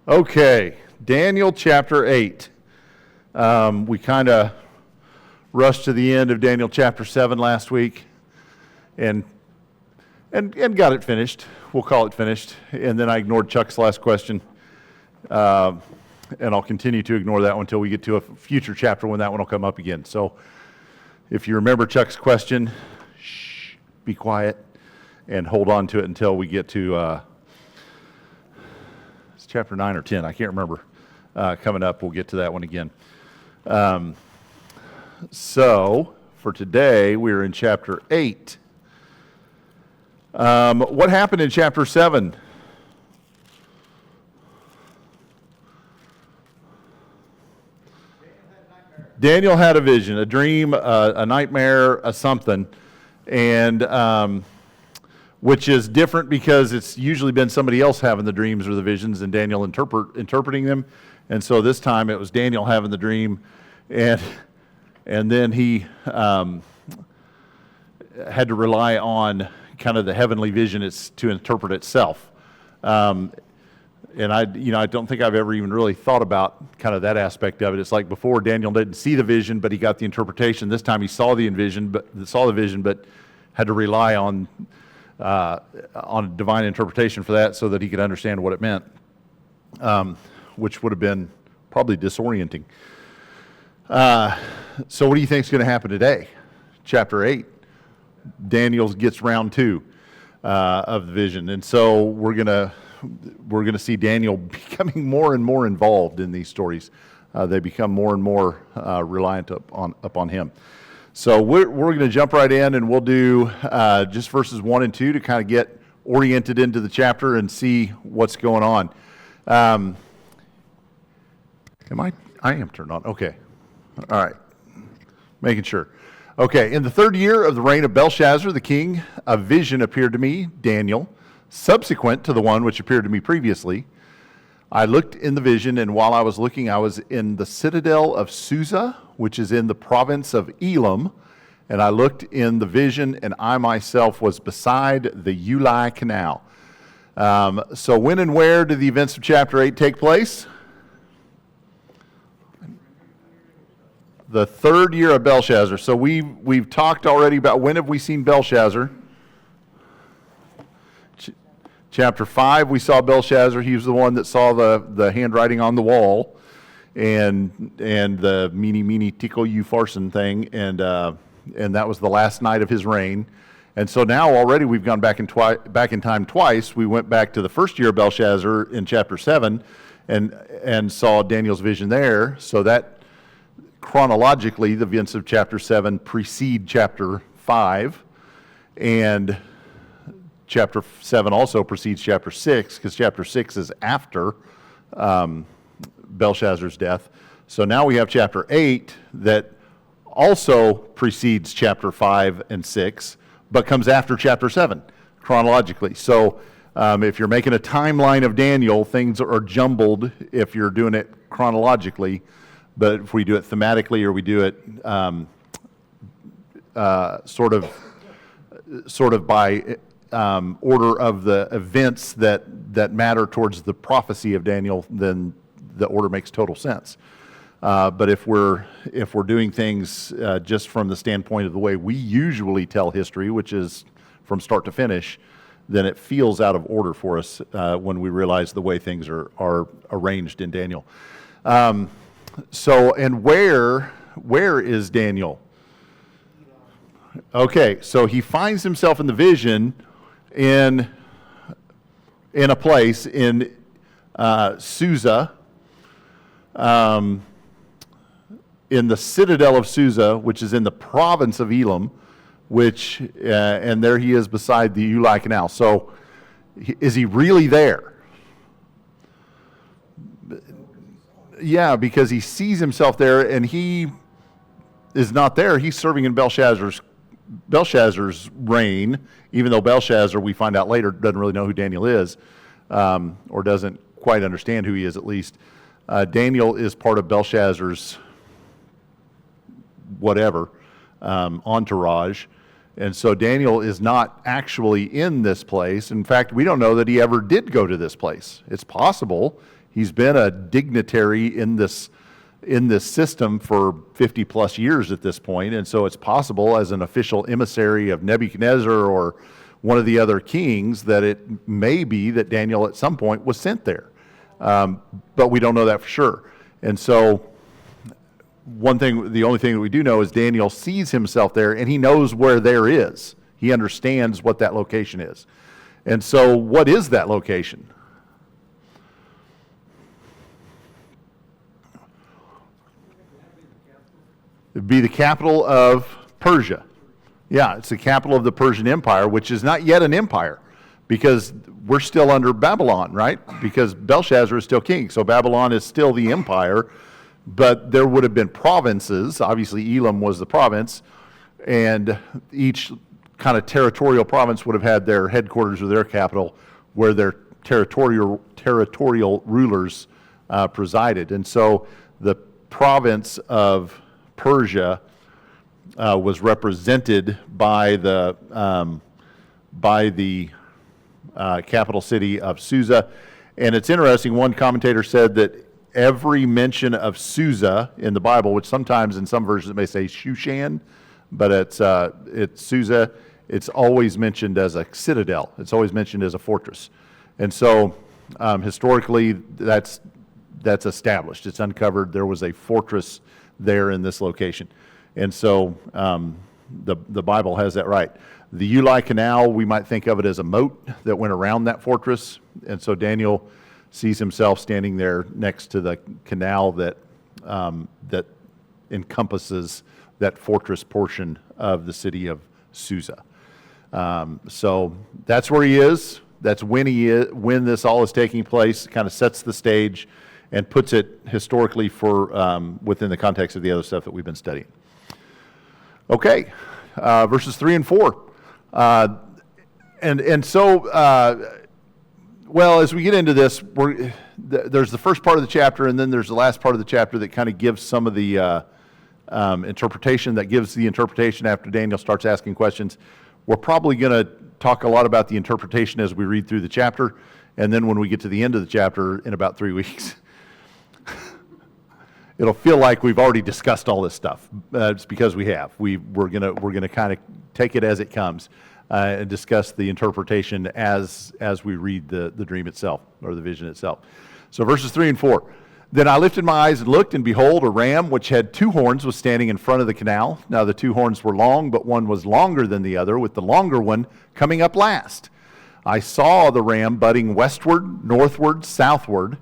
Okay, Daniel chapter 8. We kind of rushed to the end of Daniel chapter 7 last week and got it finished. We'll call it finished. And then I ignored Chuck's last question. And I'll continue to ignore that one until we get to a future chapter when that one will come up again. So if you remember Chuck's question, be quiet and hold on to it until we get to chapter 9 or 10, I can't remember. Coming up, we'll get to that one again. So, for today, we're in chapter 8. What happened in chapter 7? Daniel had a vision, a dream, a nightmare, a something, and which is different because it's usually been somebody else having the dreams or the visions and Daniel interpreting them. And so this time it was Daniel having the dream, and then he had to rely on kind of the heavenly vision to interpret itself. And I don't think I've ever even really thought about kind of that aspect of it. It's like before, Daniel didn't see the vision, but he got the interpretation. This time he saw the vision, but had to rely on divine interpretation for that so that he could understand what it meant, which would have been probably disorienting. So what do you think is going to happen today? Chapter 8, Daniel gets round 2 of the vision. And so we're going to see Daniel becoming more and more involved in these stories. They become more and more reliant upon him. So we're going to jump right in, and we'll do just verses 1 and 2 to kind of get oriented into the chapter and see what's going on. I am turned on. Okay. All right. Making sure. Okay. In the 3rd year of the reign of Belshazzar, the king, a vision appeared to me, Daniel, subsequent to the one which appeared to me previously. I looked in the vision, and while I was looking, I was in the citadel of Susa, which is in the province of Elam, and I looked in the vision, and I myself was beside the Ulai Canal. So when and where did the events of chapter 8 take place? The 3rd year of Belshazzar. So we've talked already about when have we seen Belshazzar. Chapter 5, we saw Belshazzar. He was the one that saw the handwriting on the wall and the mene tekel upharsin thing, and that was the last night of his reign. And so now already we've gone back in time twice. We went back to the 1st year of Belshazzar in chapter 7 and saw Daniel's vision there. So that chronologically, the events of chapter 7 precede chapter 5, and chapter 7 also precedes chapter 6, because chapter 6 is after Belshazzar's death. So now we have chapter 8 that also precedes chapter 5 and 6, but comes after chapter 7 chronologically. So if you're making a timeline of Daniel, things are jumbled if you're doing it chronologically, but if we do it thematically or we do it sort of by order of the events that matter towards the prophecy of Daniel, then the order makes total sense. But if we're doing things just from the standpoint of the way we usually tell history, which is from start to finish, then it feels out of order for us when we realize the way things are arranged in Daniel. So, and where is Daniel? Okay, so he finds himself in the vision in a place in Susa, in the citadel of Susa, which is in the province of Elam, and there he is beside the Ulai Canal. So, is he really there? Yeah, because he sees himself there, and he is not there. He's serving in Belshazzar's reign, even though Belshazzar, we find out later, doesn't really know who Daniel is, or doesn't quite understand who he is, at least. Daniel is part of Belshazzar's whatever entourage, and so Daniel is not actually in this place. In fact, we don't know that he ever did go to this place. It's possible He's been a dignitary in this system for 50 plus years at this point, and so it's possible as an official emissary of Nebuchadnezzar or one of the other kings that it may be that Daniel at some point was sent there. But we don't know that for sure. And so the only thing that we do know is Daniel sees himself there, and he knows where there is. He understands what that location is. And so what is that location? It'd be the capital of Persia. Yeah, it's the capital of the Persian Empire, which is not yet an empire because we're still under Babylon, right? Because Belshazzar is still king. So Babylon is still the empire, but there would have been provinces. Obviously, Elam was the province, and each kind of territorial province would have had their headquarters or their capital where their territorial rulers presided. And so the province of Persia was represented by the capital city of Susa. And it's interesting, one commentator said that every mention of Susa in the Bible, which sometimes in some versions it may say Shushan, but it's Susa, it's always mentioned as a citadel. It's always mentioned as a fortress. And so historically that's established. It's uncovered. There was a fortress there in this location. And so the Bible has that right. The Ulai Canal, we might think of it as a moat that went around that fortress. And so Daniel sees himself standing there next to the canal that encompasses that fortress portion of the city of Susa. So that's where he is. That's when this all is taking place. It kind of sets the stage and puts it historically for within the context of the other stuff that we've been studying. Okay, verses 3 and 4. Well, as we get into this, there's the first part of the chapter, and then there's the last part of the chapter that kind of gives some of the interpretation, that gives the interpretation after Daniel starts asking questions. We're probably going to talk a lot about the interpretation as we read through the chapter, and then when we get to the end of the chapter in about 3 weeks, it'll feel like we've already discussed all this stuff. It's because we have. We're gonna kind of take it as it comes and discuss the interpretation as we read the dream itself or the vision itself. So verses 3 and 4. Then I lifted my eyes and looked, and behold, a ram which had 2 horns was standing in front of the canal. Now the 2 horns were long, but one was longer than the other, with the longer one coming up last. I saw the ram butting westward, northward, southward,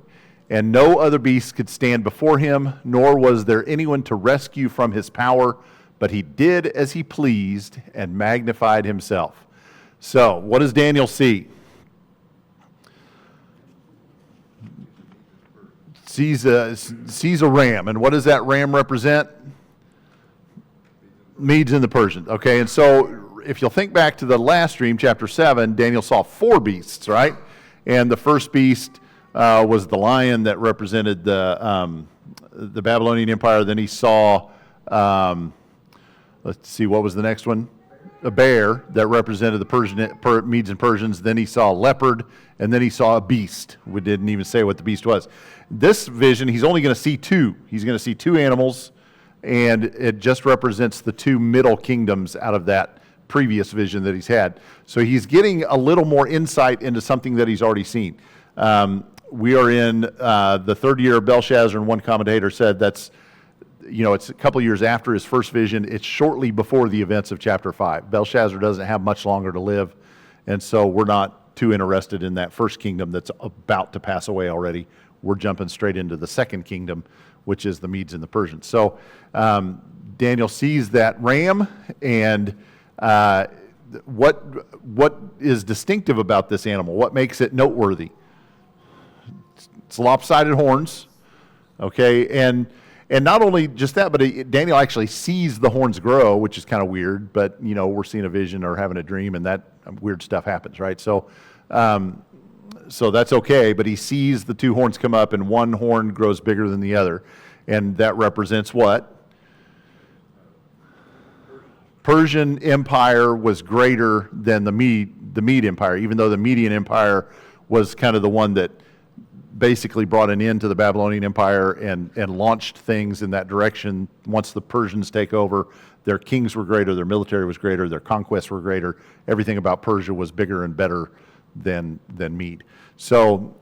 and no other beast could stand before him, nor was there anyone to rescue from his power, but he did as he pleased and magnified himself. So, what does Daniel see? Sees a ram, and what does that ram represent? Medes and the Persians. Okay, and so if you'll think back to the last dream, chapter 7, Daniel saw 4 beasts, right? And the first beast was the lion that represented the Babylonian Empire. Then he saw, let's see, what was the next one? A bear that represented the Medes and Persians. Then he saw a leopard, and then he saw a beast. We didn't even say what the beast was. This vision, he's only going to see 2. He's going to see 2 animals, and it just represents the 2 middle kingdoms out of that previous vision that he's had. So he's getting a little more insight into something that he's already seen. We are in the 3rd year of Belshazzar, and one commentator said it's a couple years after his first vision. It's shortly before the events of chapter 5. Belshazzar doesn't have much longer to live, and so we're not too interested in that first kingdom that's about to pass away already. We're jumping straight into the second kingdom, which is the Medes and the Persians. So Daniel sees that ram, and what is distinctive about this animal? What makes it noteworthy? It's lopsided horns, okay, and not only just that, but Daniel actually sees the horns grow, which is kind of weird. But we're seeing a vision or having a dream, and that weird stuff happens, right? So that's okay. But he sees the 2 horns come up, and one horn grows bigger than the other, and that represents what? Persian Empire was greater than the Mede Empire, even though the Median Empire was kind of the one that basically brought an end to the Babylonian Empire and launched things in that direction. Once the Persians take over, their kings were greater, their military was greater, their conquests were greater. Everything about Persia was bigger and better than Mede. So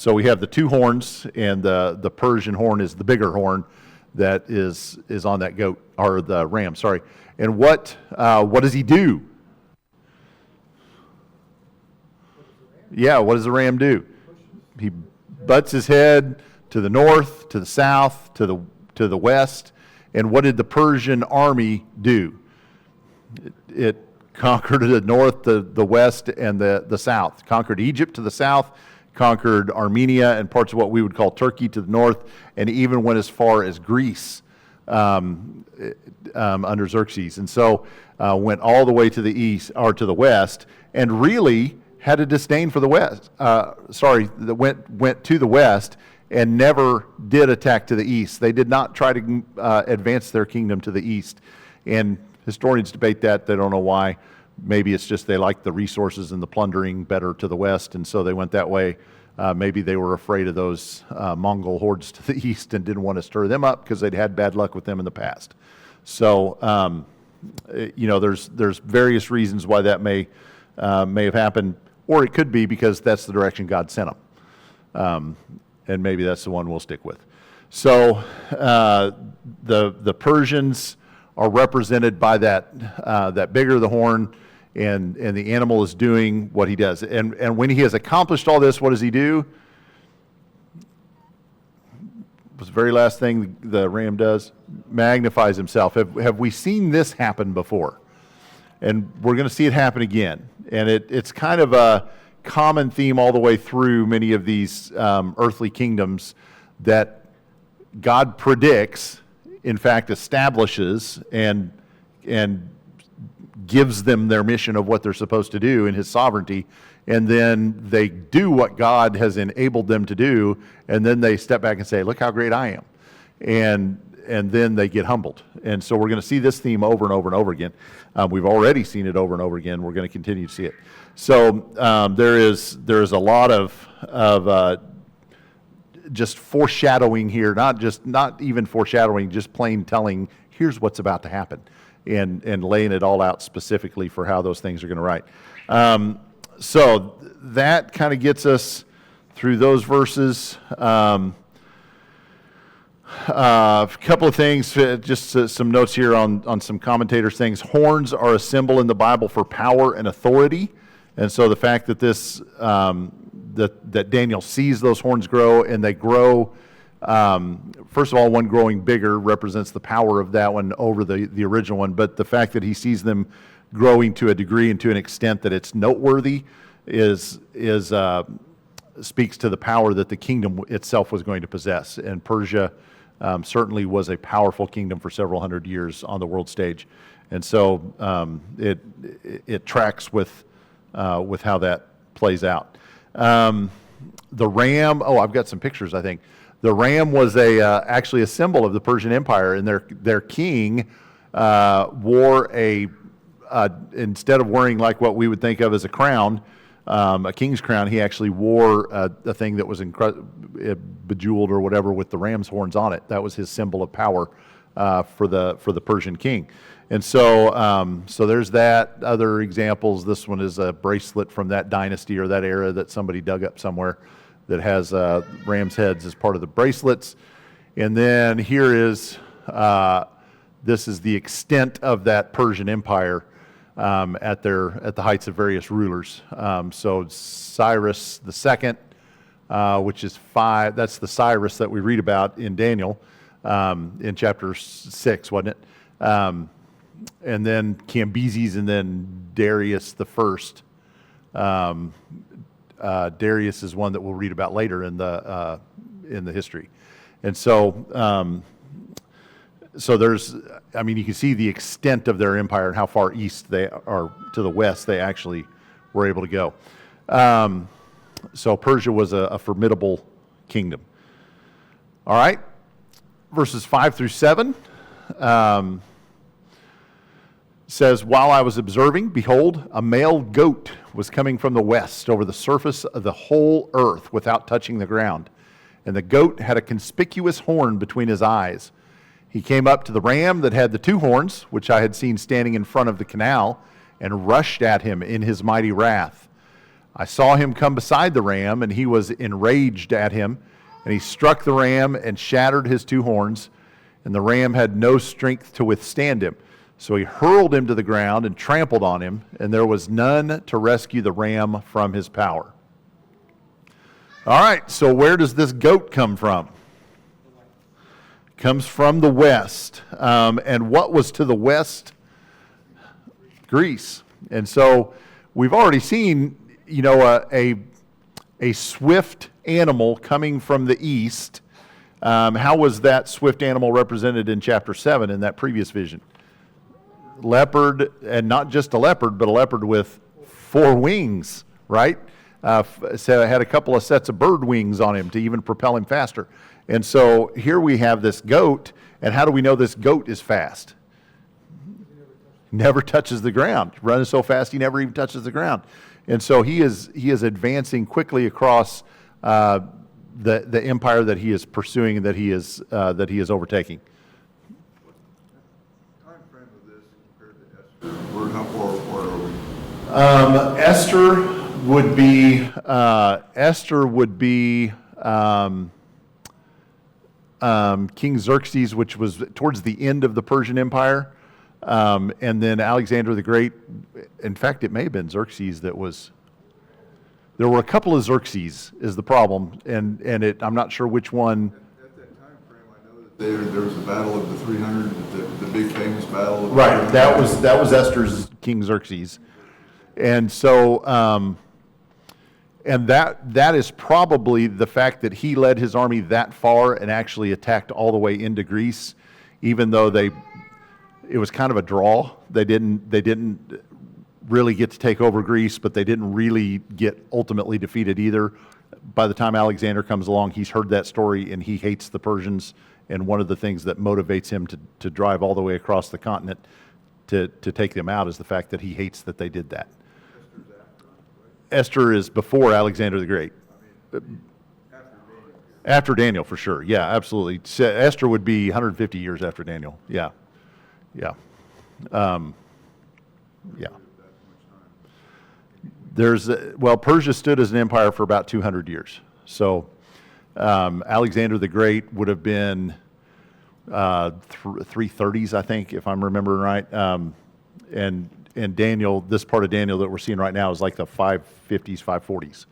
we have the two horns, and the Persian horn is the bigger horn that is on that goat, or the ram, sorry. And what does he do? Yeah, what does the ram do? He butts his head to the north, to the south, to the west. And what did the Persian army do? It conquered the north, the west, and the south. Conquered Egypt to the south, conquered Armenia and parts of what we would call Turkey to the north, and even went as far as Greece under Xerxes. And so went all the way to the east, or to the west, and really had a disdain for the west. Went to the west and never did attack to the east. They did not try to advance their kingdom to the east. And historians debate that. They don't know why. Maybe it's just they liked the resources and the plundering better to the west, and so they went that way. Maybe they were afraid of those Mongol hordes to the east and didn't want to stir them up because they'd had bad luck with them in the past. So, there's various reasons why that may have happened, or it could be because that's the direction God sent them. And maybe that's the one we'll stick with. So the Persians are represented by that bigger the horn, and the animal is doing what he does. And when he has accomplished all this, what does he do? What's the very last thing the ram does? Magnifies himself. Have we seen this happen before? And we're going to see it happen again. And it's kind of a common theme all the way through many of these earthly kingdoms, that God predicts, in fact establishes, and gives them their mission of what they're supposed to do in his sovereignty, and then they do what God has enabled them to do, and then they step back and say, look how great I am. And then they get humbled. And so we're going to see this theme over and over and over again. We've already seen it over and over again. We're going to continue to see it. So there is a lot of just foreshadowing here, not even foreshadowing, just plain telling, here's what's about to happen, and laying it all out specifically for how those things are going to write. So that kind of gets us through those verses. A couple of things, just some notes here on some commentators' things. Horns are a symbol in the Bible for power and authority, and so the fact that this that Daniel sees those horns grow, and they grow. First of all, one growing bigger represents the power of that one over the original one, but the fact that he sees them growing to a degree and to an extent that it's noteworthy speaks to the power that the kingdom itself was going to possess. And Persia certainly was a powerful kingdom for several hundred years on the world stage, and so it tracks with how that plays out. The ram. Oh, I've got some pictures, I think. The ram was actually a symbol of the Persian Empire, and their king wore instead of wearing like what we would think of as a crown, a king's crown, he actually wore a thing that was bejeweled or whatever with the ram's horns on it. That was his symbol of power for the Persian king. And so there's that. Other examples, this one is a bracelet from that dynasty or that era that somebody dug up somewhere that has ram's heads as part of the bracelets. And then here is, this is the extent of that Persian Empire at the heights of various rulers. So Cyrus II, which is 5, that's the Cyrus that we read about in Daniel in chapter 6, wasn't it? And then Cambyses, and then Darius the First. Darius is one that we'll read about later in the history. And so there's, you can see the extent of their empire and how far east they are to the west they actually were able to go. So Persia was a formidable kingdom. All right, verses 5 through 7. says, "While I was observing, behold, a male goat was coming from the west over the surface of the whole earth without touching the ground. And the goat had a conspicuous horn between his eyes. He came up to the ram that had the two horns, which I had seen standing in front of the canal, and rushed at him in his mighty wrath. I saw him come beside the ram, and he was enraged at him, and he struck the ram and shattered his two horns, and the ram had no strength to withstand him. So he hurled him to the ground and trampled on him, and there was none to rescue the ram from his power." All right, so where does this goat come from? Comes from the west. And what was to the west? Greece. And so we've already seen, a swift animal coming from the east. How was that swift animal represented in chapter 7 in that previous vision? Leopard, and not just a leopard, but a leopard with 4 wings, right? So it had a couple of sets of bird wings on him to even propel him faster. And so here we have this goat, and how do we know this goat is fast? Never touches the ground. Running so fast, he never even touches the ground. And so he is advancing quickly across the empire that he is pursuing and that he is overtaking. Time frame of this compared to Esther? How far apart are we? Esther would be King Xerxes, which was towards the end of the Persian Empire. And then Alexander the Great, in fact, it may have been Xerxes that was, there were a couple of Xerxes is the problem, and I'm not sure which one. At that time frame, I know that there was a battle of the 300, the big famous battle. Right, that was Esther's King Xerxes. And so, and that is probably the fact that he led his army that far and actually attacked all the way into Greece, even though it was kind of a draw. They didn't really get to take over Greece, but they didn't really get ultimately defeated either. By the time Alexander comes along, he's heard that story and he hates the Persians. And one of the things that motivates him to drive all the way across the continent to take them out is the fact that he hates that they did that. Esther is before Alexander the Great. After Daniel, for sure. Yeah, absolutely. Esther would be 150 years after Daniel. Yeah. Yeah. Yeah. Persia stood as an empire for about 200 years. So Alexander the Great would have been 330s, I think, if I'm remembering right. And Daniel, this part of Daniel that we're seeing right now is like the 550s, 540s.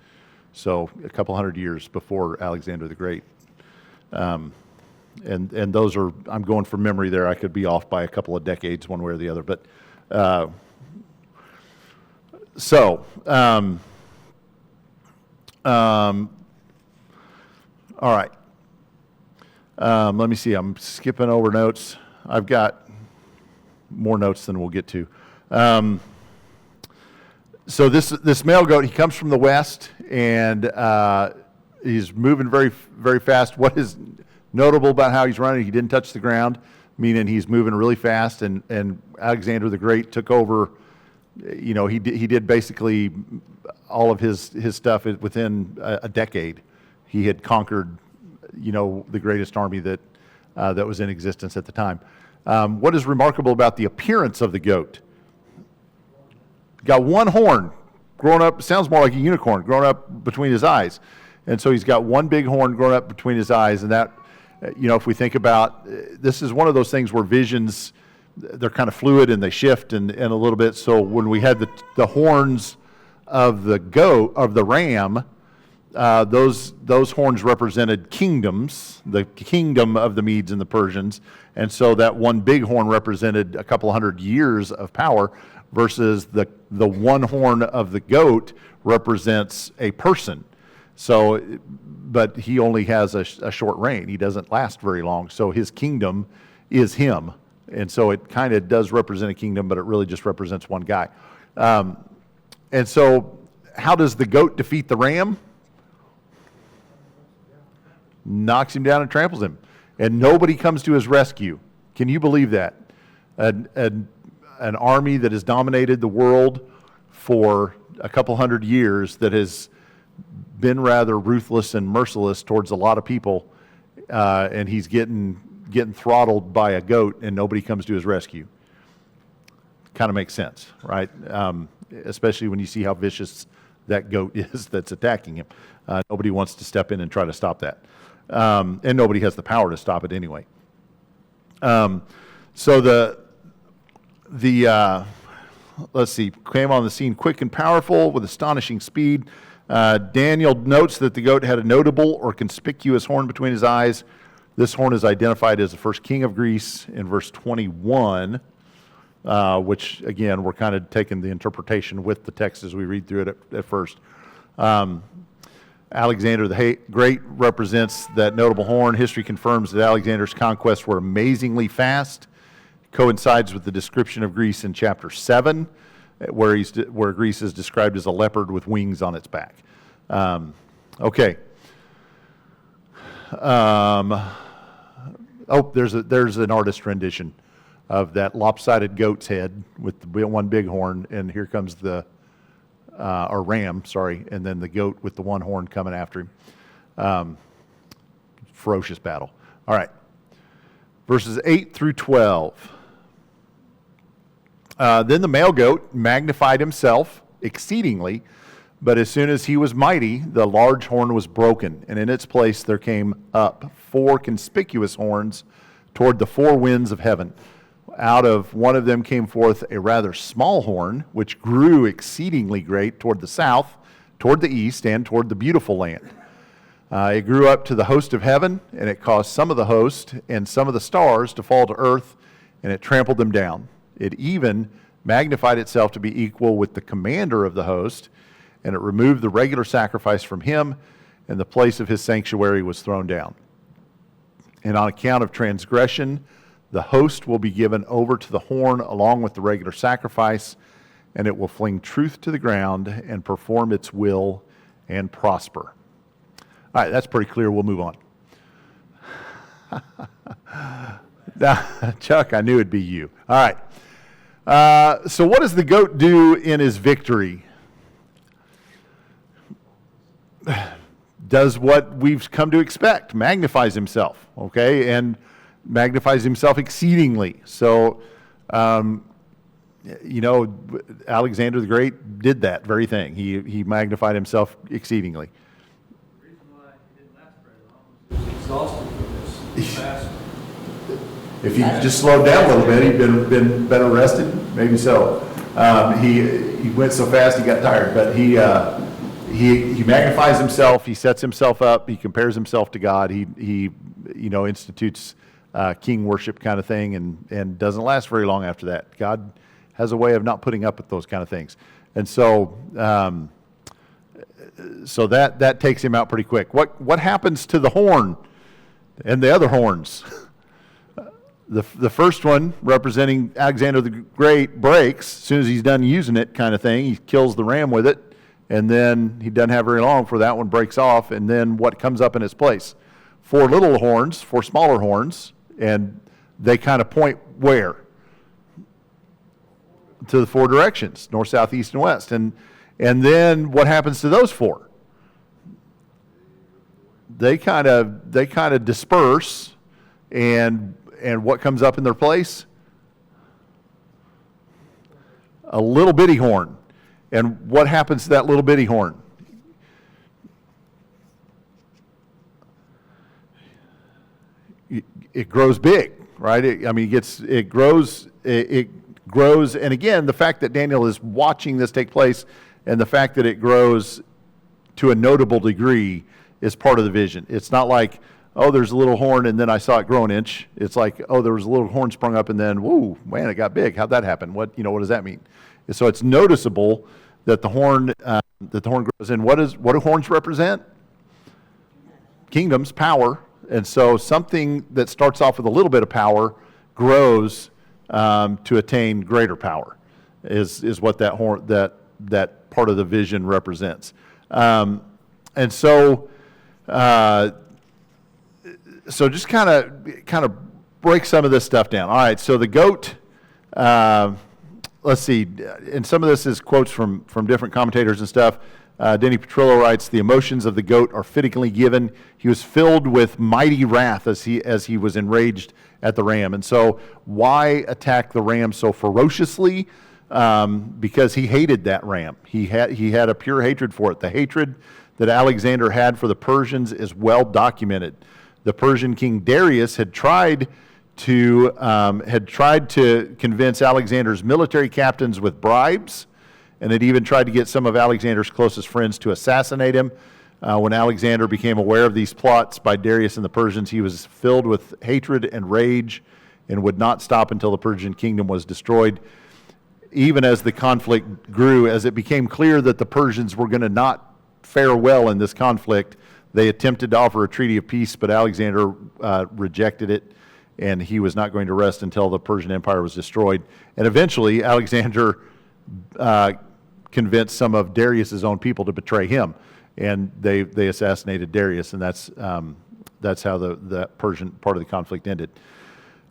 So a couple hundred years before Alexander the Great. And those are, I'm going from memory there. I could be off by a couple of decades one way or the other. But all right. Let me see. I'm skipping over notes. I've got more notes than we'll get to. So this male goat, he comes from the west, and he's moving very, very fast. What is notable about how he's running? He didn't touch the ground, meaning he's moving really fast. And Alexander the Great took over. He did basically all of his stuff within a decade. He had conquered, the greatest army that was in existence at the time. What is remarkable about the appearance of the goat? Got one horn growing up, sounds more like a unicorn, growing up between his eyes. And so he's got one big horn growing up between his eyes. And that, if we think about, this is one of those things where visions, they're kind of fluid and they shift and a little bit. So when we had the horns of the goat, of the ram, those horns represented kingdoms, the kingdom of the Medes and the Persians. And so that one big horn represented a couple hundred years of power, versus the one horn of the goat represents a person. So, but he only has a short reign. He doesn't last very long. So his kingdom is him. And so it kind of does represent a kingdom, but it really just represents one guy. And so how does the goat defeat the ram? Knocks him down and tramples him. And nobody comes to his rescue. Can you believe that? an army that has dominated the world for a couple hundred years, that has been rather ruthless and merciless towards a lot of people, and he's getting throttled by a goat and nobody comes to his rescue. Kind of makes sense, right? Especially when you see how vicious that goat is that's attacking him. Nobody wants to step in and try to stop that. And nobody has the power to stop it anyway. So let's see, came on the scene quick and powerful with astonishing speed. Daniel notes that the goat had a notable or conspicuous horn between his eyes. This horn is identified as the first king of Greece in verse 21, which, again, we're kind of taking the interpretation with the text as we read through it at first. Alexander the Great represents that notable horn. History confirms that Alexander's conquests were amazingly fast. Coincides with the description of Greece in chapter 7, where Greece is described as a leopard with wings on its back. Okay. There's an artist rendition of that lopsided goat's head with the one big horn, and here comes or ram, sorry, and then the goat with the one horn coming after him. Ferocious battle. All right. Verses 8 through 12. Then the male goat magnified himself exceedingly, but as soon as he was mighty, the large horn was broken, and in its place there came up 4 conspicuous horns toward the 4 winds of heaven. Out of one of them came forth a rather small horn, which grew exceedingly great toward the south, toward the east, and toward the beautiful land. It grew up to the host of heaven, and it caused some of the host and some of the stars to fall to earth, and it trampled them down. It even magnified itself to be equal with the commander of the host, and it removed the regular sacrifice from him, and the place of his sanctuary was thrown down. And on account of transgression, the host will be given over to the horn along with the regular sacrifice, and it will fling truth to the ground and perform its will and prosper. All right, that's pretty clear. We'll move on. Chuck, I knew it'd be you. All right. So what does the goat do in his victory? Does what we've come to expect, magnifies himself, okay, and magnifies himself exceedingly. So, Alexander the Great did that very thing. He magnified himself exceedingly. The reason why he didn't last very long was he was exhausted from this fast. If he just slowed down a little bit, he'd been arrested, maybe so. He went so fast he got tired, but he magnifies himself. He sets himself up. He compares himself to God. He institutes king worship kind of thing, and doesn't last very long after that. God has a way of not putting up with those kind of things, and so that takes him out pretty quick. What happens to the horn and the other horns? The first one, representing Alexander the Great, breaks as soon as he's done using it, kind of thing. He kills the ram with it, and then he doesn't have very long for that one breaks off, and then what comes up in its place? 4 little horns, 4 smaller horns, and they kind of point where? To the 4 directions, north, south, east, and west. And then what happens to those 4? They kind of disperse, and what comes up in their place? A little bitty horn. And what happens to that little bitty horn? It grows big, right? It grows, and again, the fact that Daniel is watching this take place and the fact that it grows to a notable degree is part of the vision. It's not like, oh, there's a little horn and then I saw it grow an inch. It's like, oh, there was a little horn sprung up and then, whoa, man, it got big. How'd that happen? What does that mean? And so it's noticeable that the horn grows. And what do horns represent? Kingdoms, power. And so something that starts off with a little bit of power grows to attain greater power is what that horn, that part of the vision represents. And so just kind of break some of this stuff down. All right, so the goat let's see, and some of this is quotes from different commentators and stuff. Denny Petrillo writes, "The emotions of the goat are fittingly given. He was filled with mighty wrath as he was enraged at the ram." And so why attack the ram so ferociously? Because he hated that ram. He had a pure hatred for it. The hatred that Alexander had for the Persians is well documented. The Persian king Darius had tried to convince Alexander's military captains with bribes, and had even tried to get some of Alexander's closest friends to assassinate him. When Alexander became aware of these plots by Darius and the Persians, he was filled with hatred and rage and would not stop until the Persian kingdom was destroyed. Even as the conflict grew, as it became clear that the Persians were going to not fare well in this conflict, they attempted to offer a treaty of peace, but Alexander rejected it, and he was not going to rest until the Persian Empire was destroyed. And eventually, Alexander convinced some of Darius's own people to betray him, and they assassinated Darius, and that's how the Persian part of the conflict ended.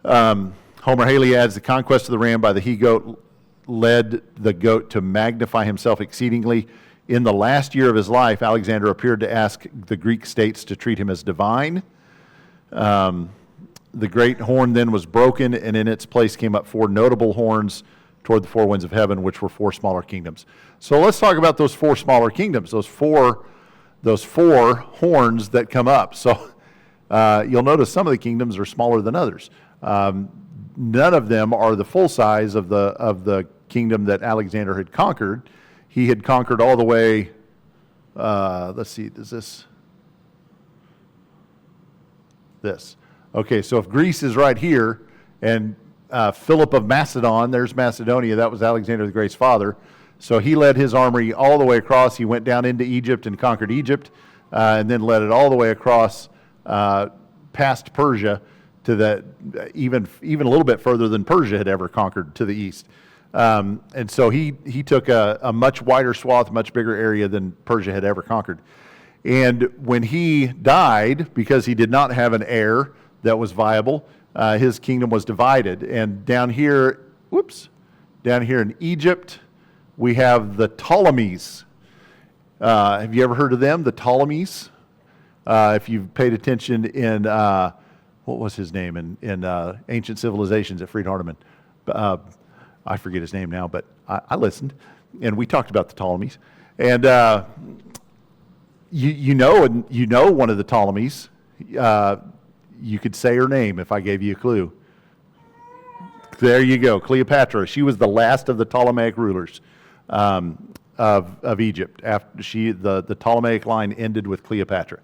Homer Haley adds, "The conquest of the ram by the he-goat led the goat to magnify himself exceedingly. In the last year of his life, Alexander appeared to ask the Greek states to treat him as divine. The great horn then was broken, and in its place came up 4 notable horns toward the 4 winds of heaven, which were 4 smaller kingdoms." So let's talk about those 4 smaller kingdoms, those four horns that come up. So you'll notice some of the kingdoms are smaller than others. None of them are the full size of the kingdom that Alexander had conquered. He had conquered all the way, let's see, is this? Okay, so if Greece is right here, and Philip of Macedon, there's Macedonia, that was Alexander the Great's father. So he led his army all the way across. He went down into Egypt and conquered Egypt, and then led it all the way across past Persia to the even a little bit further than Persia had ever conquered to the east. And so he took a much wider swath, much bigger area than Persia had ever conquered. And when he died, because he did not have an heir that was viable, his kingdom was divided. And down here in Egypt, we have the Ptolemies. Have you ever heard of them, the Ptolemies? If you've paid attention in, what was his name in Ancient Civilizations at Freed Hardeman? I forget his name now, but I listened, and we talked about the Ptolemies. And you know one of the Ptolemies. You could say her name if I gave you a clue. There you go, Cleopatra. She was the last of the Ptolemaic rulers of Egypt. After the Ptolemaic line ended with Cleopatra,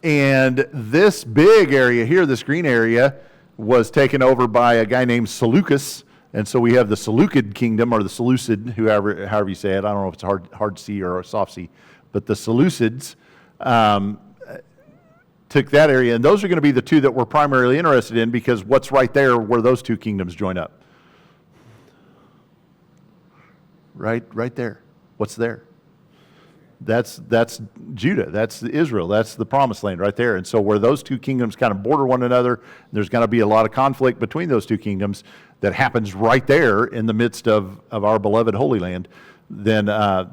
and this big area here, this green area, was taken over by a guy named Seleucus, and so we have the Seleucid kingdom, or the Seleucid, however you say it. I don't know if it's hard C or a soft C, but the Seleucids took that area, and those are going to be the 2 that we're primarily interested in, because what's right there where those 2 kingdoms join up? Right there. What's there? That's Judah, that's Israel, that's the promised land right there. And so where those 2 kingdoms kind of border one another, there's going to be a lot of conflict between those 2 kingdoms that happens right there in the midst of our beloved Holy Land. Then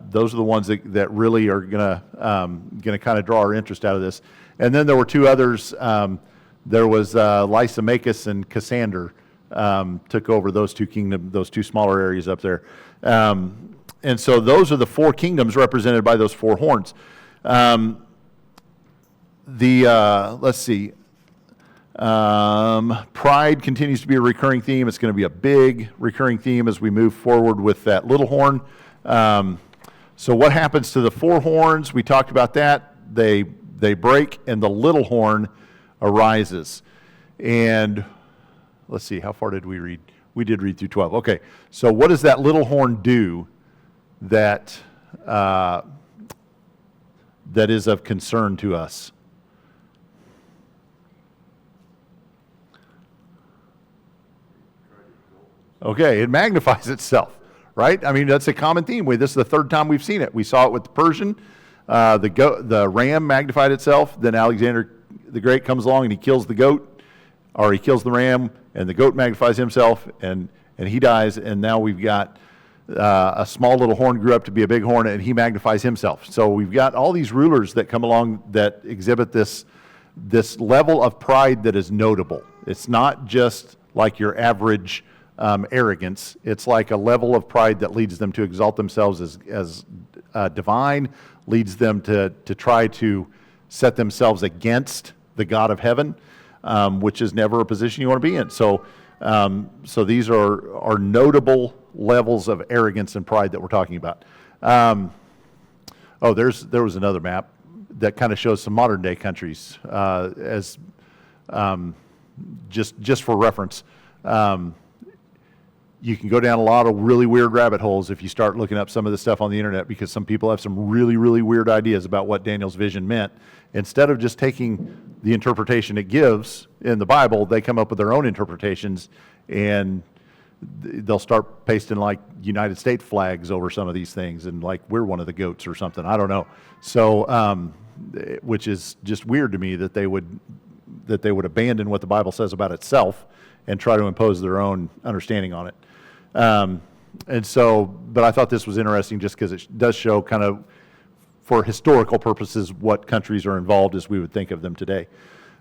those are the ones that really are going to kind of draw our interest out of this. And then there were 2 others. There was Lysimachus and Cassander took over those 2 kingdoms, those 2 smaller areas up there. And so those are the 4 kingdoms represented by those 4 horns. Let's see. Pride continues to be a recurring theme. It's going to be a big recurring theme as we move forward with that little horn. So what happens to the 4 horns? We talked about that. They break, and the little horn arises. And let's see, how far did we read? We did read through 12. Okay, so what does that little horn do that is of concern to us? Okay, it magnifies itself, right? I mean, that's a common theme. This is the 3rd time we've seen it. We saw it with the Persian. The ram magnified itself. Then Alexander the Great comes along and he kills the goat, or he kills the ram, and the goat magnifies himself, and he dies, and now we've got a small little horn grew up to be a big horn, and he magnifies himself. So we've got all these rulers that come along that exhibit this level of pride that is notable. It's not just like your average arrogance. It's like a level of pride that leads them to exalt themselves as divine, leads them to try to set themselves against the God of heaven, which is never a position you want to be in. So these are notable levels of arrogance and pride that we're talking about. There was another map that kind of shows some modern day countries as just for reference. You can go down a lot of really weird rabbit holes if you start looking up some of the stuff on the internet, because some people have some really, really weird ideas about what Daniel's vision meant. Instead of just taking the interpretation it gives in the Bible, they come up with their own interpretations, and they'll start pasting like United States flags over some of these things, and like we're one of the goats or something. I don't know. So, which is just weird to me that they would abandon what the Bible says about itself and try to impose their own understanding on it. But I thought this was interesting just because it does show kind of, for historical purposes, what countries are involved as we would think of them today.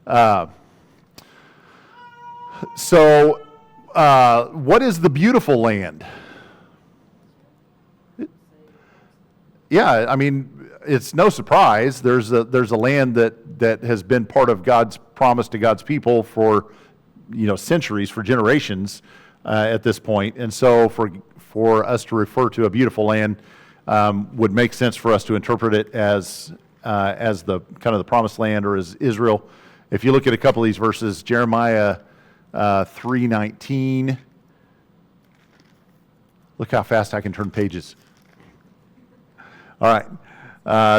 What is the beautiful land? Yeah, I mean, it's no surprise. There's a land that has been part of God's promise to God's people for centuries, for generations at this point. And so for us to refer to a beautiful land would make sense for us to interpret it as the kind of the promised land, or as Israel. If you look at a couple of these verses, Jeremiah 3:19. Look how fast I can turn pages. All right.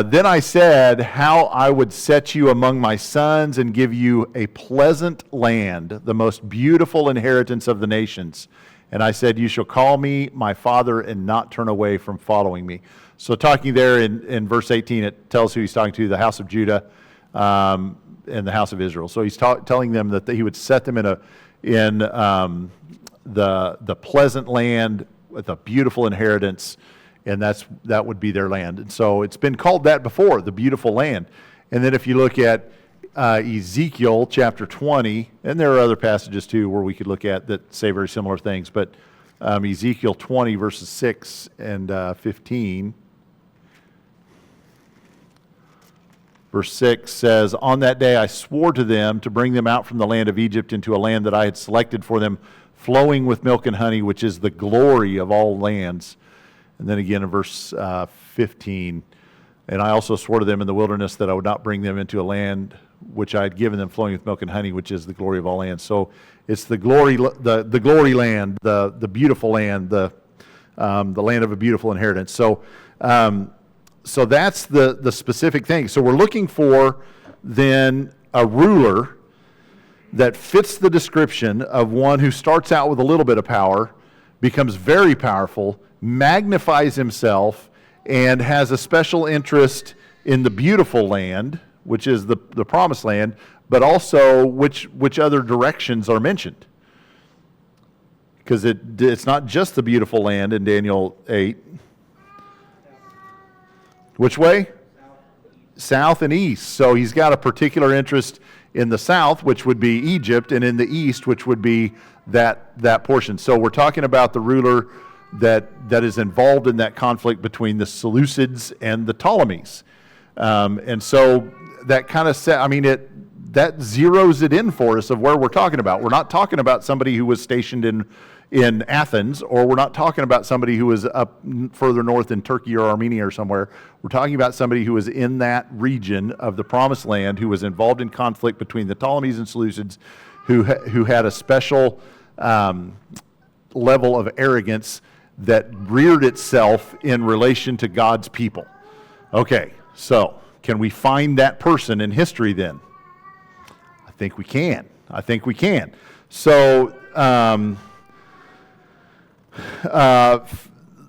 Then I said, how I would set you among my sons and give you a pleasant land, the most beautiful inheritance of the nations. And I said, you shall call me my father and not turn away from following me. So talking there in verse 18, it tells who he's talking to, the house of Judah and the house of Israel. So he's telling them that he would set them in the pleasant land with a beautiful inheritance, and that would be their land. And so it's been called that before, the beautiful land. And then if you look at Ezekiel chapter 20, and there are other passages too where we could look at that say very similar things, but Ezekiel 20 verses 6 and 15. Verse 6 says, on that day I swore to them to bring them out from the land of Egypt into a land that I had selected for them, flowing with milk and honey, which is the glory of all lands. And then again in verse 15, and I also swore to them in the wilderness that I would not bring them into a land which I had given them, flowing with milk and honey, which is the glory of all lands. So it's the glory land, the beautiful land, the land of a beautiful inheritance. So that's the specific thing. So we're looking for then a ruler that fits the description of one who starts out with a little bit of power, becomes very powerful, magnifies himself, and has a special interest in the beautiful land, which is the promised land, but also which other directions are mentioned. Because it's not just the beautiful land in Daniel 8. Which way? South and east. So he's got a particular interest in the south, which would be Egypt, and in the east, which would be that portion. So we're talking about the ruler that is involved in that conflict between the Seleucids and the Ptolemies. And so that kind of that zeroes it in for us of where we're talking about. We're not talking about somebody who was stationed in Athens, or we're not talking about somebody who was up further north in Turkey or Armenia or somewhere. We're talking about somebody who was in that region of the Promised Land, who was involved in conflict between the Ptolemies and Seleucids, who had a special level of arrogance that reared itself in relation to God's people. Okay, so can we find that person in history then? I think we can. So,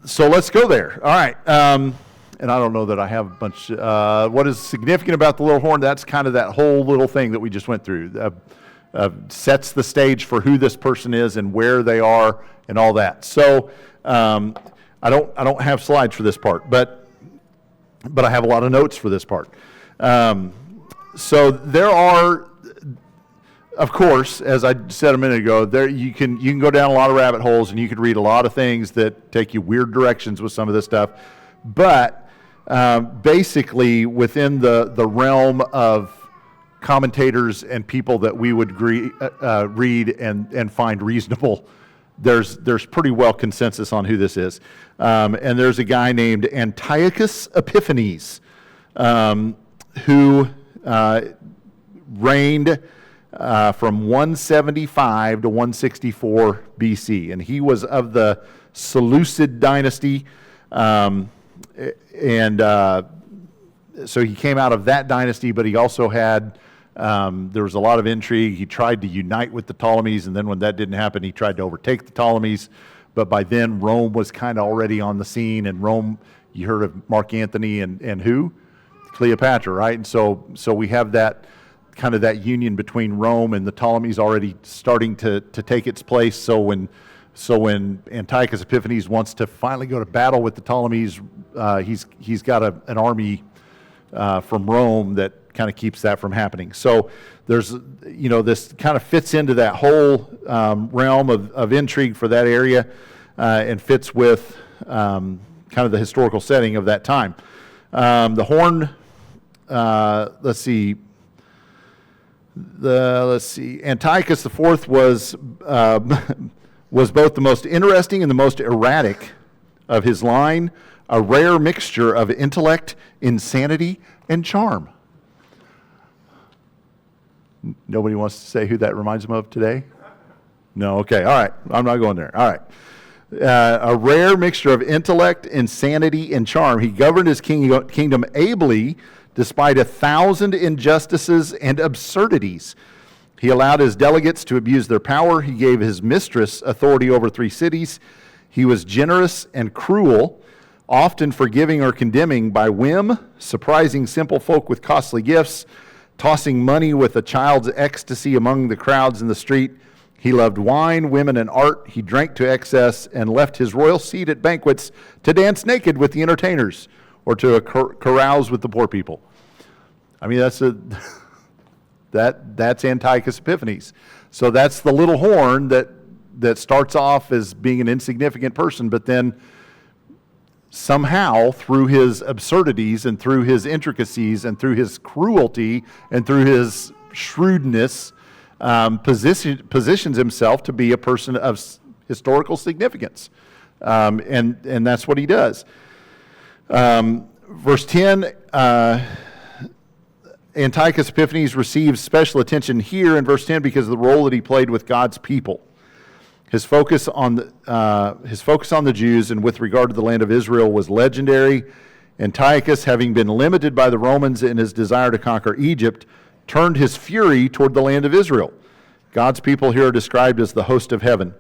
so let's go there. All right. And I don't know that I have a bunch. What is significant about the little horn? That's kind of that whole little thing that we just went through. sets the stage for who this person is and where they are and all that. So I don't have slides for this part, but I have a lot of notes for this part. So there are, of course, as I said a minute ago, there you can go down a lot of rabbit holes and you could read a lot of things that take you weird directions with some of this stuff. But basically, within the realm of commentators and people that we would read and find reasonable, there's pretty well consensus on who this is. And there's a guy named Antiochus Epiphanes, who reigned from 175 to 164 BC. And he was of the Seleucid dynasty. So he came out of that dynasty, but he also had, there was a lot of intrigue. He tried to unite with the Ptolemies, and then when that didn't happen, he tried to overtake the Ptolemies. But by then, Rome was kind of already on the scene, and Rome, you heard of Mark Antony and who? Cleopatra, right? And so we have that kind of that union between Rome and the Ptolemies already starting to take its place. So when Antiochus Epiphanes wants to finally go to battle with the Ptolemies, he's got an army from Rome that kind of keeps that from happening. So there's, this kind of fits into that whole realm of intrigue for that area and fits with kind of the historical setting of that time. The horn, let's see, Antiochus IV was both the most interesting and the most erratic of his line, a rare mixture of intellect, insanity, and charm. Nobody wants to say who that reminds him of today? No, okay, all right, I'm not going there. All right. A rare mixture of intellect, insanity, and charm. He governed his kingdom ably despite 1,000 injustices and absurdities. He allowed his delegates to abuse their power. He gave his mistress authority over 3 cities. He was generous and cruel, often forgiving or condemning by whim, surprising simple folk with costly gifts, tossing money with a child's ecstasy among the crowds in the street. He loved wine, women, and art. He drank to excess and left his royal seat at banquets to dance naked with the entertainers or to carouse with the poor people. I mean, that's Antiochus Epiphanes. So that's the little horn that starts off as being an insignificant person, but then somehow through his absurdities and through his intricacies and through his cruelty and through his shrewdness, positions himself to be a person of historical significance. And that's what he does. Verse 10, Antiochus Epiphanes receives special attention here in verse 10 because of the role that he played with God's people. His focus on the Jews and with regard to the land of Israel was legendary. Antiochus, having been limited by the Romans in his desire to conquer Egypt, turned his fury toward the land of Israel. God's people here are described as the host of heaven.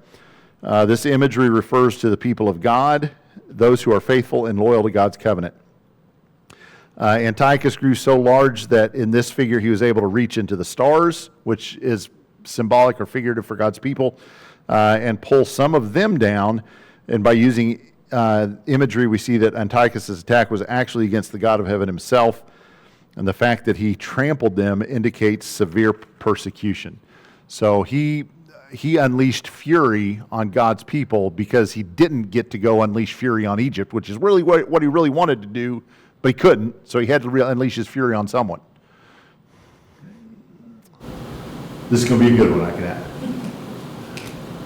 This imagery refers to the people of God, those who are faithful and loyal to God's covenant. Antiochus grew so large that in this figure he was able to reach into the stars, which is symbolic or figurative for God's people, and pull some of them down. And by using imagery, we see that Antiochus' attack was actually against the God of heaven himself, and the fact that he trampled them indicates severe persecution. So he unleashed fury on God's people because he didn't get to go unleash fury on Egypt, which is really what he really wanted to do, but he couldn't, so he had to unleash his fury on someone. This is going to be a good one, I can add.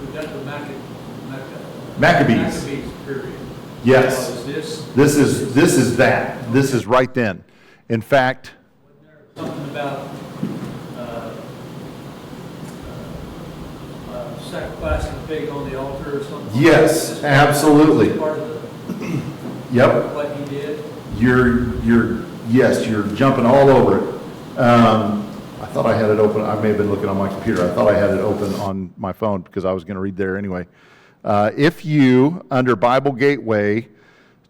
We've got the Maccabees. period. Yes. Now, is This is that. This is right then. In fact, something about sacrificing a pig on the altar or something? yes, Is this absolutely. part of Yep. what he did? You're jumping all over it. I thought I had it open. I may have been looking on my computer. I thought I had it open on my phone because I was going to read there anyway. If you, under Bible Gateway,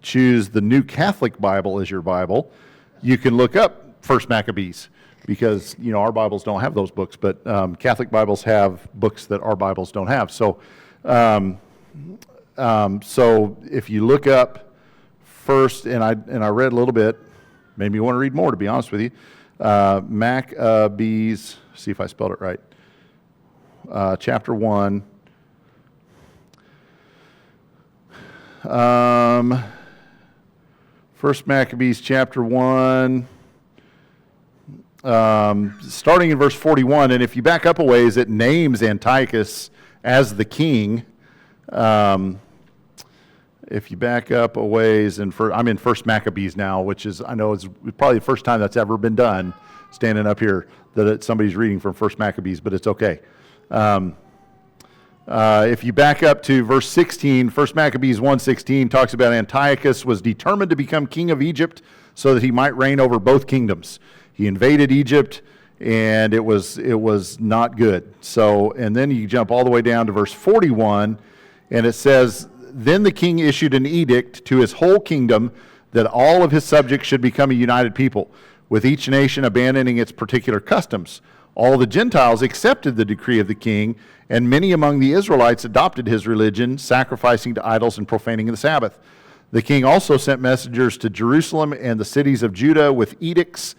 choose the New Catholic Bible as your Bible, you can look up First Maccabees, because, our Bibles don't have those books, but Catholic Bibles have books that our Bibles don't have. So, so if you look up first, and I read a little bit, made me want to read more, to be honest with you. Maccabees, see if I spelled it right. Chapter 1. First Maccabees chapter 1, starting in verse 41, and if you back up a ways, it names Antiochus as the king. If you back up a ways, I'm in First Maccabees now, which is, I know, is probably the first time that's ever been done, standing up here, that somebody's reading from First Maccabees, but it's okay. If you back up to verse 16, 1 Maccabees 1:16 talks about Antiochus was determined to become king of Egypt so that he might reign over both kingdoms. He invaded Egypt, and it was not good. So, and then you jump all the way down to verse 41, and it says, "Then the king issued an edict to his whole kingdom that all of his subjects should become a united people, with each nation abandoning its particular customs. All the Gentiles accepted the decree of the king, and many among the Israelites adopted his religion, sacrificing to idols and profaning the Sabbath. The king also sent messengers to Jerusalem and the cities of Judah with edicts,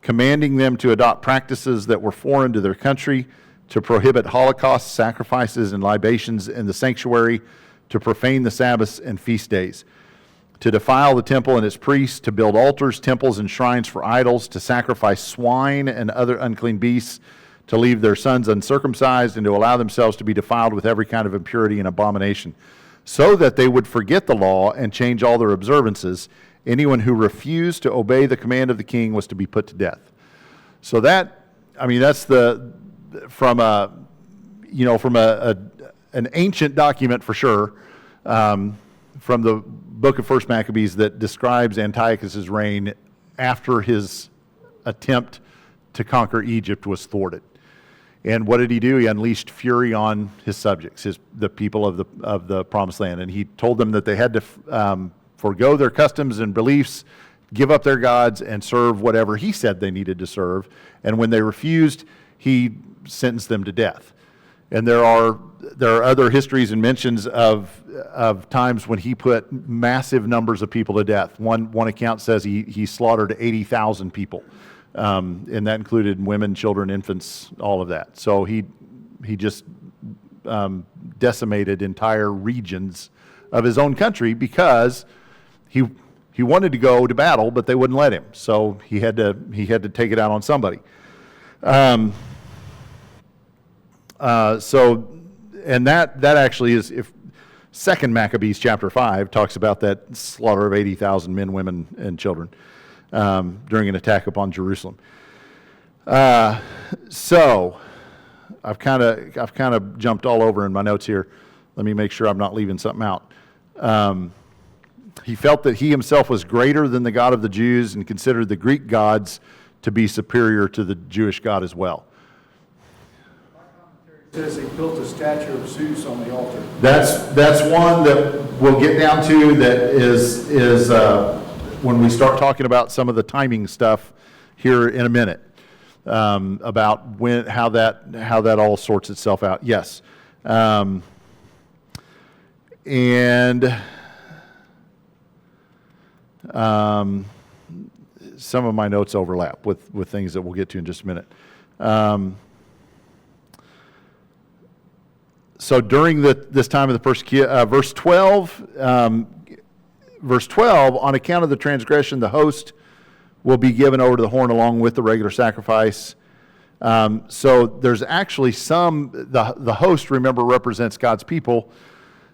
commanding them to adopt practices that were foreign to their country, to prohibit holocausts, sacrifices, and libations in the sanctuary, to profane the Sabbaths and feast days, to defile the temple and its priests, to build altars, temples, and shrines for idols, to sacrifice swine and other unclean beasts, to leave their sons uncircumcised, and to allow themselves to be defiled with every kind of impurity and abomination, so that they would forget the law and change all their observances. Anyone who refused to obey the command of the king was to be put to death." So that's from an ancient document for sure, from the book of First Maccabees that describes Antiochus' reign after his attempt to conquer Egypt was thwarted. And what did he do? He unleashed fury on his subjects, the people of the Promised Land, and he told them that they had to forego their customs and beliefs, give up their gods, and serve whatever he said they needed to serve. And when they refused, he sentenced them to death. And there are other histories and mentions of times when he put massive numbers of people to death. One account says he slaughtered 80,000 people, and that included women, children, infants, all of that. So he just decimated entire regions of his own country because he wanted to go to battle, but they wouldn't let him. So he had to take it out on somebody. And that actually is, if Second Maccabees chapter 5 talks about that slaughter of 80,000 men, women, and children during an attack upon Jerusalem. So I've kind of jumped all over in my notes here. Let me make sure I'm not leaving something out. He felt that he himself was greater than the God of the Jews and considered the Greek gods to be superior to the Jewish God as well. Says he built a statue of Zeus on the altar. That's one that we'll get down to. That is when we start talking about some of the timing stuff here in a minute, about how that all sorts itself out. Yes, and some of my notes overlap with things that we'll get to in just a minute. So during this time of the persecution, verse 12, on account of the transgression, the host will be given over to the horn along with the regular sacrifice. So there's actually the host, remember, represents God's people,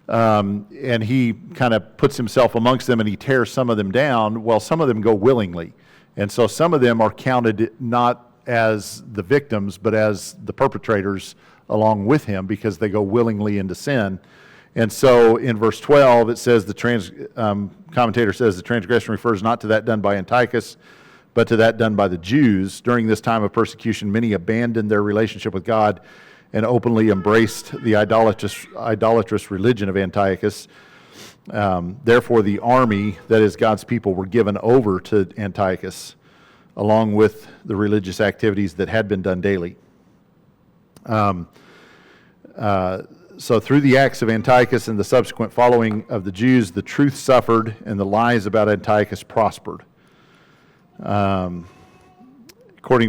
and he kind of puts himself amongst them and he tears some of them down. Well, some of them go willingly. And so some of them are counted not as the victims, but as the perpetrators along with him, because they go willingly into sin. And so in verse 12, it says, commentator says, the transgression refers not to that done by Antiochus, but to that done by the Jews. During this time of persecution, many abandoned their relationship with God and openly embraced the idolatrous religion of Antiochus. Therefore, the army, that is God's people, were given over to Antiochus. along with the religious activities that had been done daily. So through the acts of Antiochus and the subsequent following of the Jews, the truth suffered and the lies about Antiochus prospered. According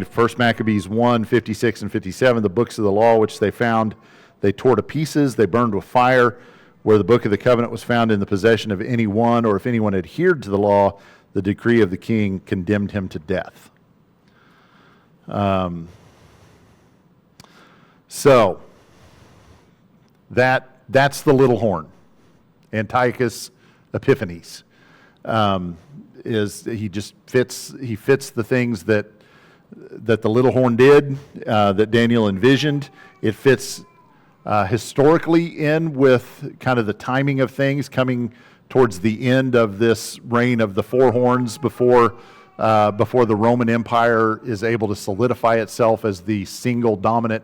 to 1 Maccabees 1, 56 and 57, the books of the law which they found, they tore to pieces, they burned with fire. Where the book of the covenant was found in the possession of any one, or if anyone adhered to the law, the decree of the king condemned him to death. So that's the little horn, Antiochus Epiphanes. He fits the things that the little horn did, that Daniel envisioned. It fits historically in with kind of the timing of things coming towards the end of this reign of the four horns before the Roman Empire is able to solidify itself as the single dominant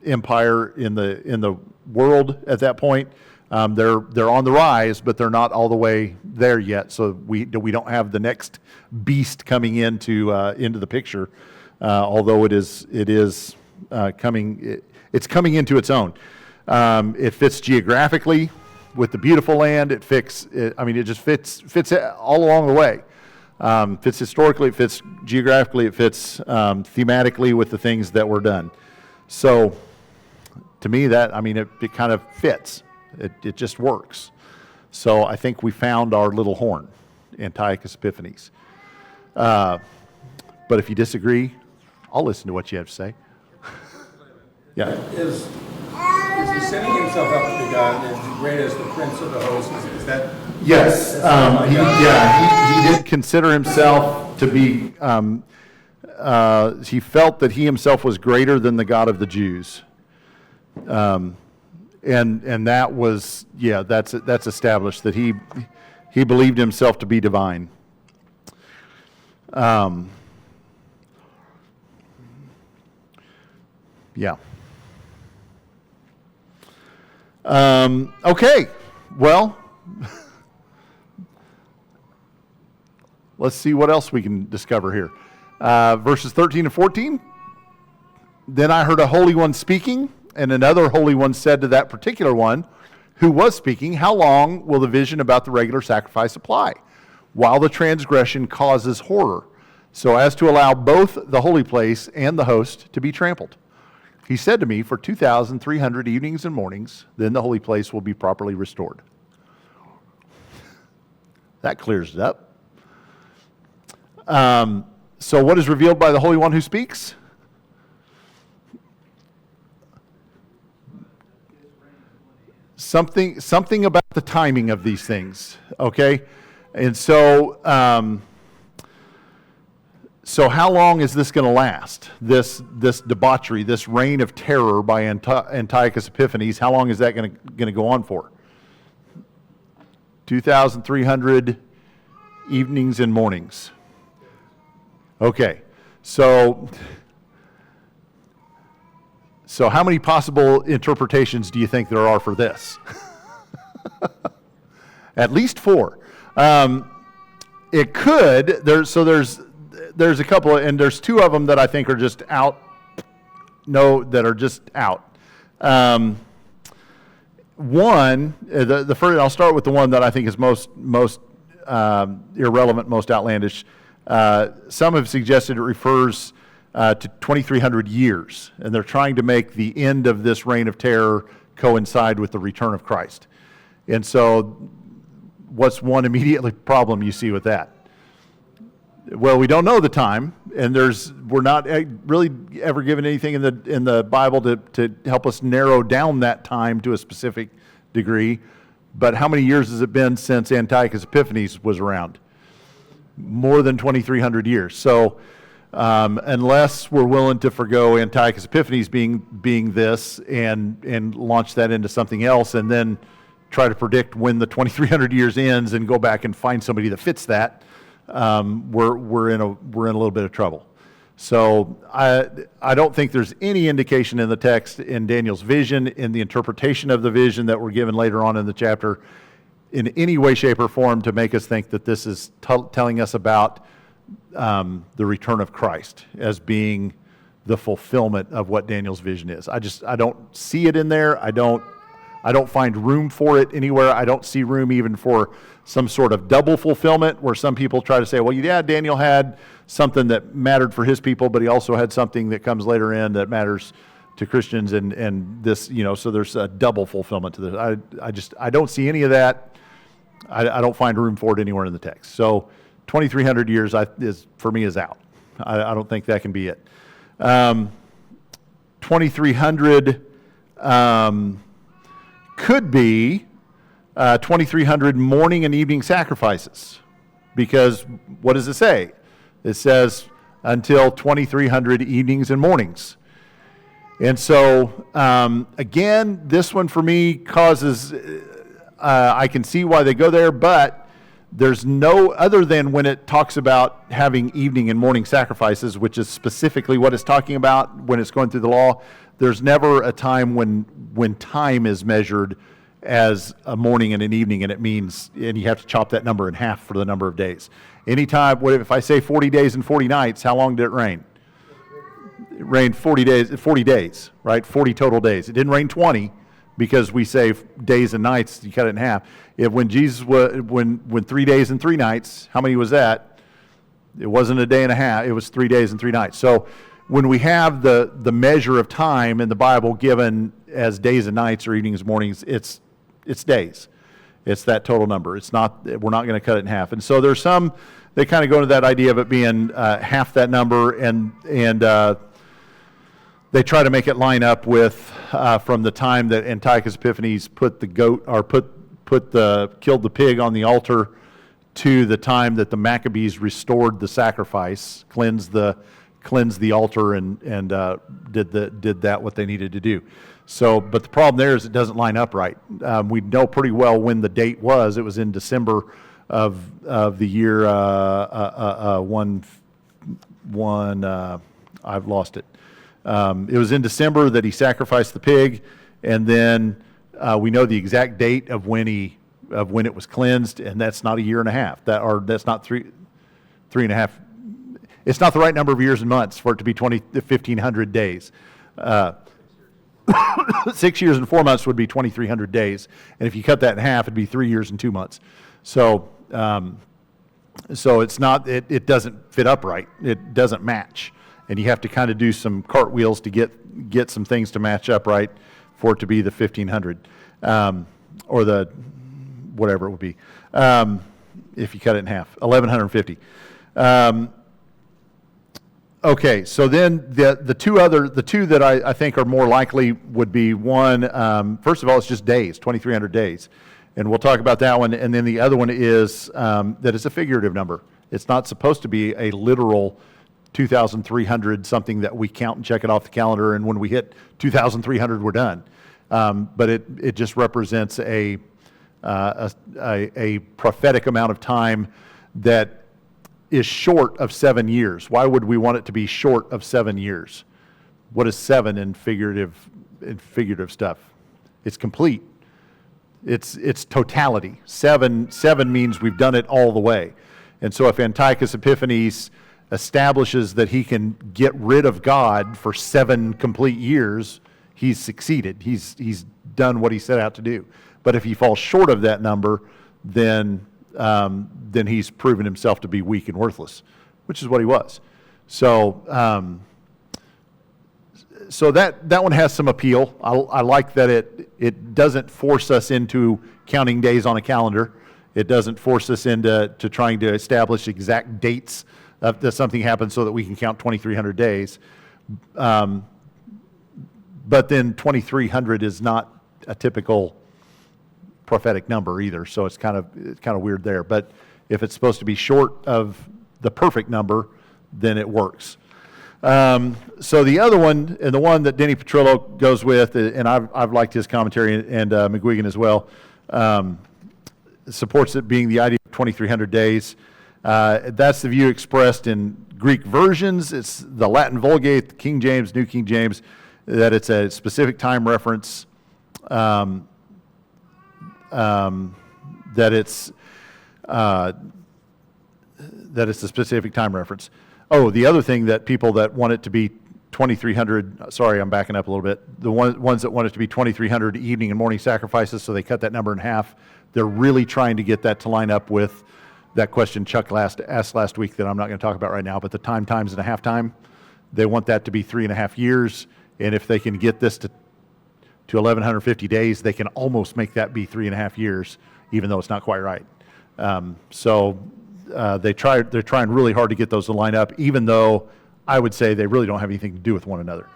empire in the world at that point. They're on the rise, but they're not all the way there yet. So we don't have the next beast coming into the picture, although it is coming. It's coming into its own. It fits geographically with the beautiful land. It just fits all along the way. Fits historically. It fits geographically. It fits thematically with the things that were done. So, to me, it kind of fits. It just works. So I think we found our little horn, Antiochus Epiphanes. But if you disagree, I'll listen to what you have to say. Yeah. Is he setting himself up to be God as great as the Prince of the Host? Is that? Yes. He did consider himself to be. He felt that he himself was greater than the God of the Jews. And that was, that's established, that he believed himself to be divine. Okay, well, let's see what else we can discover here. Verses 13 and 14. Then I heard a holy one speaking, and another holy one said to that particular one who was speaking, how long will the vision about the regular sacrifice apply, while the transgression causes horror, so as to allow both the holy place and the host to be trampled? He said to me, for 2,300 evenings and mornings, then the holy place will be properly restored. That clears it up. So what is revealed by the Holy One who speaks? Something about the timing of these things, okay? And so, so how long is this going to last? This debauchery, this reign of terror by Antiochus Epiphanes, how long is that going to go on for? 2,300 evenings and mornings. Okay, so how many possible interpretations do you think there are for this? At least 4. It could. There's a couple, and there's 2 of them that I think are just out. No, that are just out. One, the first. I'll start with the one that I think is most irrelevant, most outlandish. Some have suggested it refers to 2,300 years, and they're trying to make the end of this reign of terror coincide with the return of Christ. And so, what's one immediate problem you see with that? Well, we don't know the time, and we're not really ever given anything in the Bible to help us narrow down that time to a specific degree. But how many years has it been since Antiochus Epiphanes was around? More than 2,300 years. So unless we're willing to forgo Antiochus Epiphanes being this and launch that into something else, and then try to predict when the 2,300 years ends and go back and find somebody that fits that, we're in a little bit of trouble. So I don't think there's any indication in the text, in Daniel's vision, in the interpretation of the vision that we're given later on in the chapter, in any way, shape, or form to make us think that this is telling us about the return of Christ as being the fulfillment of what Daniel's vision is. I don't see it in there. I don't find room for it anywhere. I don't see room even for some sort of double fulfillment where some people try to say, well, yeah, Daniel had something that mattered for his people, but he also had something that comes later in that matters to Christians, and this, so there's a double fulfillment to this. I don't see any of that. I don't find room for it anywhere in the text. So 2,300 years for me is out. I don't think that can be it. 2,300 could be 2,300 morning and evening sacrifices, because what does it say? It says until 2,300 evenings and mornings. And so, again, this one for me causes, I can see why they go there, but there's no, other than when it talks about having evening and morning sacrifices, which is specifically what it's talking about when it's going through the law, there's never a time when time is measured as a morning and an evening, and it means, and you have to chop that number in half for the number of days. Anytime, if I say 40 days and 40 nights, how long did it rain? It rained 40 days, right? 40 total days. It didn't rain 20 because we say days and nights, you cut it in half. When Jesus was, when 3 days and 3 nights, how many was that? It wasn't a day and a half, it was 3 days and 3 nights. So when we have the measure of time in the Bible given as days and nights or evenings and mornings, it's days. It's that total number. It's not, we're not going to cut it in half. And so there's some, they kind of go into that idea of it being half that number, and they try to make it line up with from the time that Antiochus Epiphanes put the goat, or killed the pig on the altar, to the time that the Maccabees restored the sacrifice, cleansed the altar, and did that what they needed to do. So, but the problem there is it doesn't line up right. We know pretty well when the date was. It was in December of the year I've lost it. It was in December that he sacrificed the pig, and then we know the exact date of when it was cleansed, and that's not a year and a half. That's not three and a half. It's not the right number of years and months for it to be 1,500 days. 6 years and 4 months would be 2,300 days, and if you cut that in half, it'd be 3 years and 2 months. So, it's not. It doesn't fit up right. It doesn't match, and you have to kind of do some cartwheels to get some things to match up right for it to be the 1,500, or the whatever it would be. If you cut it in half, 1,150. Okay, so then the two that I think are more likely would be one, first of all, it's just days, 2,300 days. And we'll talk about that one. And then the other one is that it's a figurative number. It's not supposed to be a literal 2,300, something that we count and check it off the calendar, and when we hit 2,300, we're done. But it just represents a prophetic amount of time that is short of 7 years. Why would we want it to be short of 7 years? What is 7 in figurative stuff? It's complete. It's totality. Seven means we've done it all the way. And so if Antiochus Epiphanes establishes that he can get rid of God for 7 complete years, he's succeeded. He's done what he set out to do. But if he falls short of that number, then he's proven himself to be weak and worthless, which is what he was. So that one has some appeal. I like that it doesn't force us into counting days on a calendar. It doesn't force us into trying to establish exact dates that something happens so that we can count 2,300 days. But then 2,300 is not a typical prophetic number either, so it's kind of weird there. But if it's supposed to be short of the perfect number, then it works. So the other one, and the one that Denny Petrillo goes with, and I've liked his commentary, and McGuigan as well, supports it being the idea of 2,300 days. That's the view expressed in Greek versions. It's the Latin Vulgate, the King James, New King James, that it's a specific time reference. That it's that it's a specific time reference. Oh, the other thing that people that want it to be 2,300, sorry, I'm backing up a little bit. The ones that want it to be 2,300 evening and morning sacrifices, so they cut that number in half. They're really trying to get that to line up with that question Chuck asked last week that I'm not going to talk about right now, but the times and a half time. They want that to be 3.5 years, and if they can get this to 1,150 days, they can almost make that be 3.5 years, even though it's not quite right. They're trying really hard to get those to line up, even though I would say they really don't have anything to do with one another.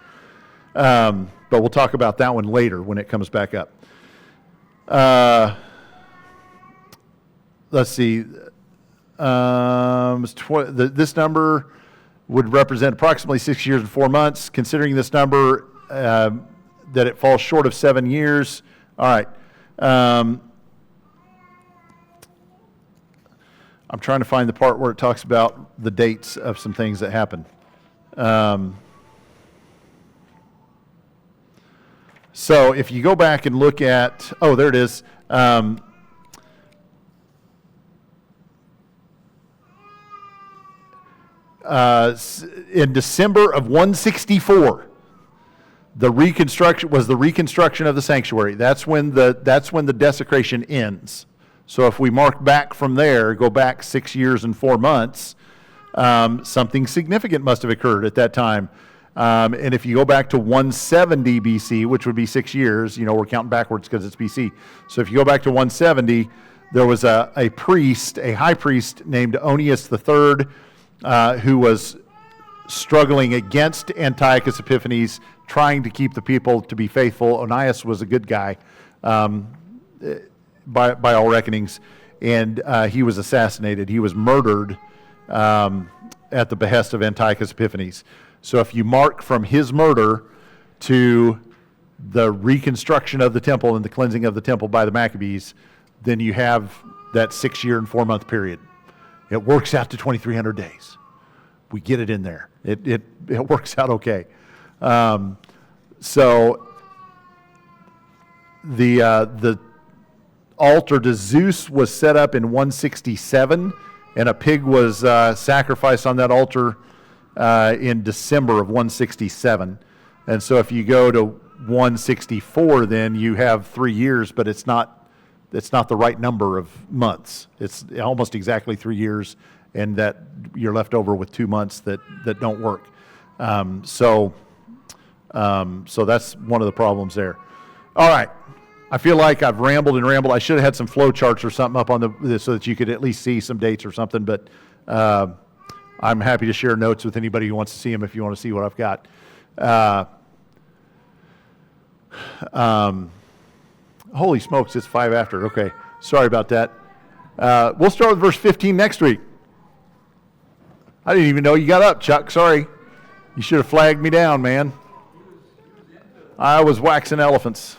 But we'll talk about that one later when it comes back up. Let's see. This number would represent approximately 6 years and 4 months. Considering this number, that it falls short of 7 years. All right. I'm trying to find the part where it talks about the dates of some things that happened. So if you go back and look at, oh, there it is. In December of 164, the reconstruction of the sanctuary. That's when the desecration ends. So if we mark back from there, go back 6 years and 4 months, something significant must have occurred at that time. And if you go back to 170 BC, which would be 6 years, we're counting backwards because it's BC. So if you go back to 170, there was a high priest named Onias III, who was struggling against Antiochus Epiphanes, trying to keep the people to be faithful. Onias was a good guy, by all reckonings, and he was assassinated. He was murdered at the behest of Antiochus Epiphanes. So if you mark from his murder to the reconstruction of the temple and the cleansing of the temple by the Maccabees, then you have that 6 year and 4 month period. It works out to 2,300 days. We get it in there. It works out okay. So the altar to Zeus was set up in 167, and a pig was sacrificed on that altar in December of 167. And so if you go to 164, then you have 3 years, but it's not the right number of months. It's almost exactly 3 years, and that you're left over with 2 months that don't work. So that's one of the problems there. All right. I feel like I've rambled and rambled. I should have had some flow charts or something up on this so that you could at least see some dates or something, but I'm happy to share notes with anybody who wants to see them if you want to see what I've got. Holy smokes, it's 5 after. Okay, sorry about that. We'll start with verse 15 next week. I didn't even know you got up, Chuck. Sorry. You should have flagged me down, man. I was waxing elephants.